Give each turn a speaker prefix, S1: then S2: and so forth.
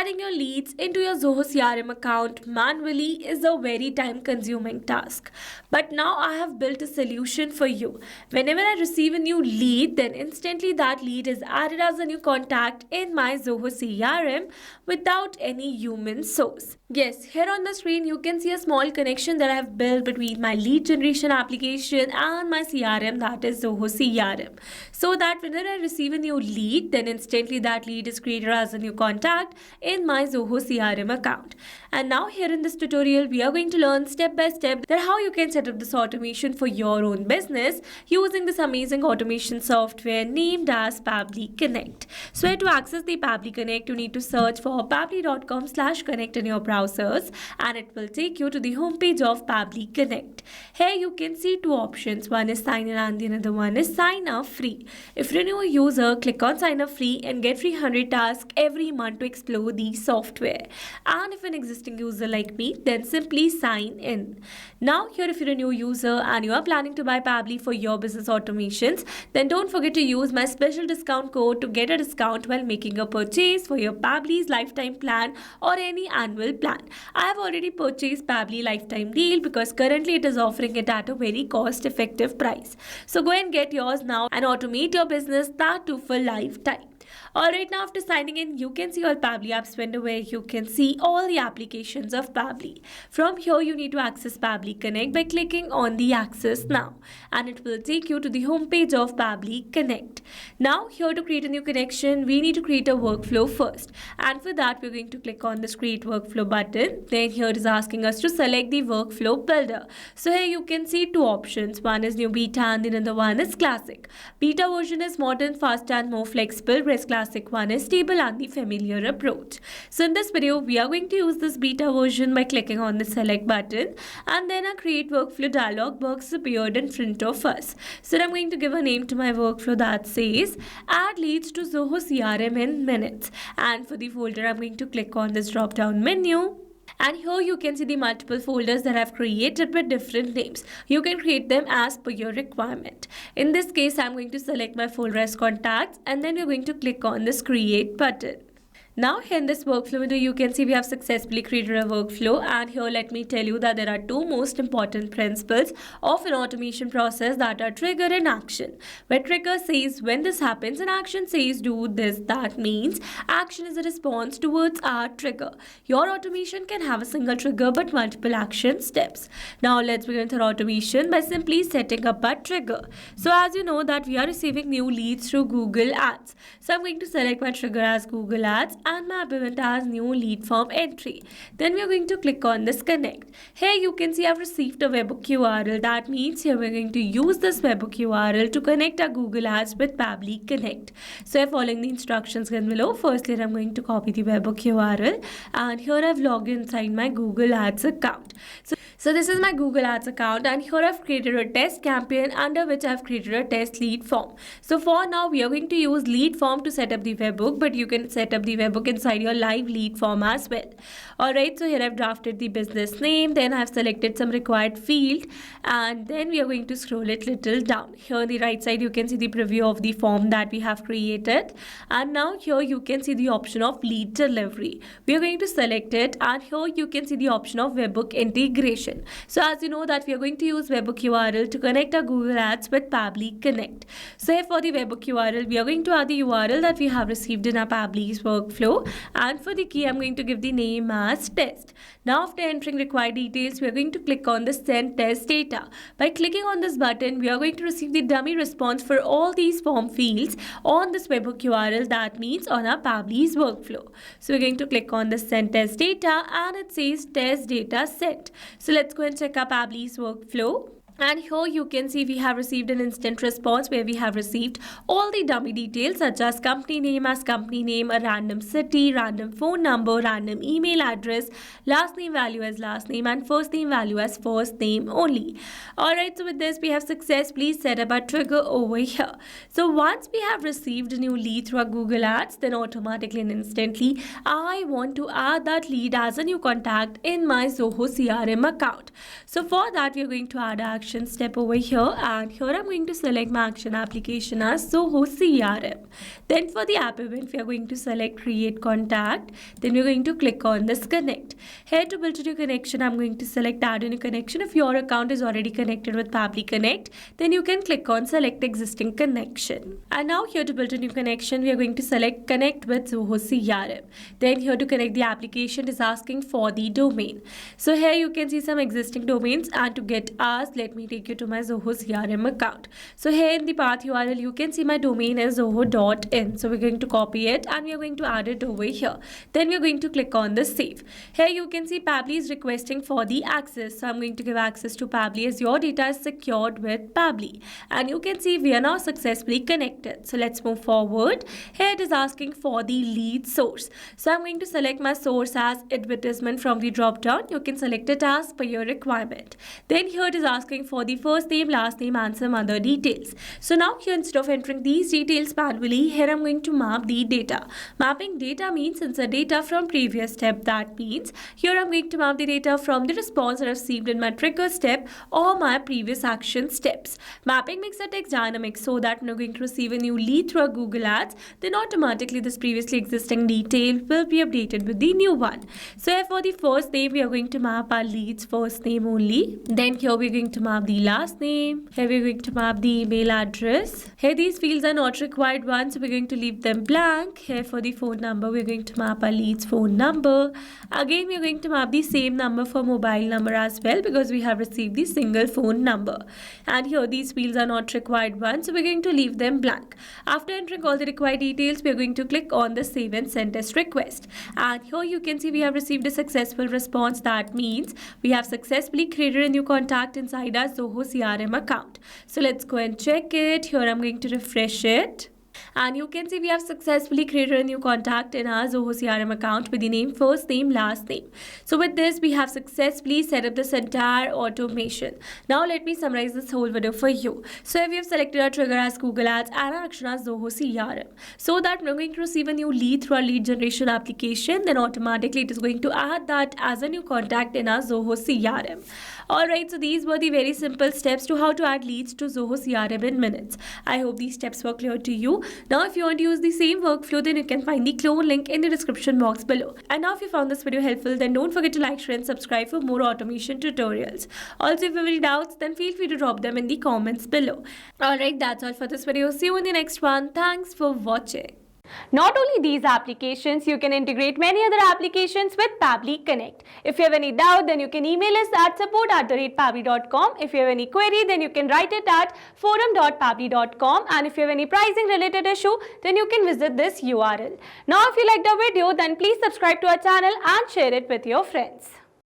S1: Adding your leads into your Zoho CRM account manually is a very time-consuming task. But now I have built a solution for you. Whenever I receive a new lead, then instantly that lead is added as a new contact in my Zoho CRM without any human source. Yes, here on the screen you can see a small connection that I have built between my lead generation application and my CRM, that is Zoho CRM. So that whenever I receive a new lead, then instantly that lead is created as a new contact in my Zoho CRM account. And now here in this tutorial, we are going to learn step by step that how you can set up this automation for your own business using this amazing automation software named as Pabbly Connect. So here to access the Pabbly Connect, you need to search for pabbly.com/connect in your browsers and it will take you to the homepage of Pabbly Connect. Here you can see two options. One is sign in and the another one is sign up free. If you're a new user, click on sign up free and get free 100 tasks every month to explore the software. And if an existing user like me, then simply sign in. Now here if you're a new user and you are planning to buy Pabbly for your business automations, then don't forget to use my special discount code to get a discount while making a purchase for your Pabbly's lifetime plan or any annual plan. I have already purchased Pabbly lifetime deal because currently it is offering it at a very cost effective price. So go and get yours now and automate your business, that too for lifetime. Alright, now after signing in, you can see all Pabbly apps window where you can see all the applications of Pabbly. From here, you need to access Pabbly Connect by clicking on the Access Now. And it will take you to the homepage of Pabbly Connect. Now, here to create a new connection, we need to create a workflow first. And for that, we're going to click on this Create Workflow button. Then here it is asking us to select the Workflow Builder. So here you can see two options. One is New Beta and the other one is Classic. Beta version is modern, fast and more flexible, whereas Classic one is stable and the familiar approach. So in this video, we are going to use this beta version by clicking on the select button and then a create workflow dialog box appeared in front of us. So I'm going to give a name to my workflow that says add leads to Zoho CRM in minutes. And for the folder, I'm going to click on this drop down menu. And here you can see the multiple folders that I've created with different names. You can create them as per your requirement. In this case, I'm going to select my folder as contacts and then we're going to click on this create button. Now here in this workflow window, you can see we have successfully created a workflow, and here let me tell you that there are two most important principles of an automation process, that are trigger and action. Where trigger says when this happens and action says do this, that means action is a response towards our trigger. Your automation can have a single trigger but multiple action steps. Now let's begin with our automation by simply setting up a trigger. So as you know that we are receiving new leads through Google Ads. So I'm going to select my trigger as Google Ads and my event as new lead form entry. Then we are going to click on this connect. Here you can see I've received a webhook URL. That means here we're going to use this webhook URL to connect our Google Ads with Pabbly Connect. So following the instructions given below, firstly I'm going to copy the webhook URL and here I've logged inside my Google Ads account. So this is my Google Ads account and here I've created a test campaign under which I've created a test lead form. So for now we are going to use lead form to set up the webhook, but you can set up the webhook inside your live lead form as well. Alright, so here I've drafted the business name, then I've selected some required field and then we are going to scroll it little down. Here on the right side you can see the preview of the form that we have created, and now here you can see the option of lead delivery. We are going to select it and here you can see the option of webhook integration. So as you know that we are going to use webhook URL to connect our Google Ads with Pabbly Connect. So here for the webhook URL, we are going to add the URL that we have received in our Pabbly's workflow, and for the key I'm going to give the name as test. Now after entering required details, we are going to click on the send test data. By clicking on this button, we are going to receive the dummy response for all these form fields on this webhook URL, that means on our Pabbly's workflow. So we're going to click on the send test data and it says test data sent. So let's go and check our Pabbly's workflow. And here you can see we have received an instant response where we have received all the dummy details such as company name as company name, a random city, random phone number, random email address, last name value as last name and first name value as first name only. Alright, so with this we have successfully set up our trigger over here. So once we have received a new lead through our Google Ads, then automatically and instantly I want to add that lead as a new contact in my Zoho CRM account. So for that we are going to add action action step over here, and here I'm going to select my action application as Zoho CRM. Then for the app event, we are going to select create contact. Then we're going to click on this connect. Here to build a new connection, I'm going to select add a new connection. If your account is already connected with Pabbly Connect, then you can click on select existing connection. And now here to build a new connection, we are going to select connect with Zoho CRM. Then here to connect the application is asking for the domain. So here you can see some existing domains, and to get ours, let me take you to my Zoho CRM account. So here in the path URL, you can see my domain is zoho.in. So we're going to copy it and we are going to add it over here. Then we're going to click on the save. Here you can see Pabbly is requesting for the access. So I'm going to give access to Pabbly as your data is secured with Pabbly. And you can see we are now successfully connected. So let's move forward. Here it is asking for the lead source. So I'm going to select my source as advertisement from the drop down. You can select it as per your requirement. Then here it is asking for the first name, last name and some other details. So now here instead of entering these details manually, here I'm going to map the data. Mapping data means insert data from previous step. That means here I'm going to map the data from the response I received in my trigger step or my previous action steps. Mapping makes the text dynamic so that when you're going to receive a new lead through a Google Ads, then automatically this previously existing detail will be updated with the new one. So here for the first name, we are going to map our lead's first name only. Then here we're going to map the last name. Here we're going to map the email address. Here these fields are not required ones, so we're going to leave them blank. Here for the phone number, we're going to map our lead's phone number. Again, we're going to map the same number for mobile number as well because we have received the single phone number. And here these fields are not required ones, so we're going to leave them blank. After entering all the required details, we're going to click on the save and send test request. And here you can see we have received a successful response. That means we have successfully created a new contact inside our Zoho CRM account. So let's go and check it. Here I'm going to refresh it. And you can see we have successfully created a new contact in our Zoho CRM account with the name first name, last name. So with this, we have successfully set up this entire automation. Now let me summarize this whole video for you. So we have selected our trigger as Google Ads and our action as Zoho CRM. So that we're going to receive a new lead through our lead generation application, then automatically it is going to add that as a new contact in our Zoho CRM. Alright, so these were the very simple steps to how to add leads to Zoho CRM in minutes. I hope these steps were clear to you. Now if you want to use the same workflow, then you can find the clone link in the description box below. And now if you found this video helpful, then don't forget to like, share and subscribe for more automation tutorials. Also, if you have any doubts, then feel free to drop them in the comments below. Alright, that's all for this video. See you in the next one. Thanks for watching.
S2: Not only these applications, you can integrate many other applications with Pabbly Connect. If you have any doubt, then you can email us at support@pabbly.com. If you have any query, then you can write it at forum.pabbly.com. And if you have any pricing related issue, then you can visit this URL. Now, if you liked our video, then please subscribe to our channel and share it with your friends.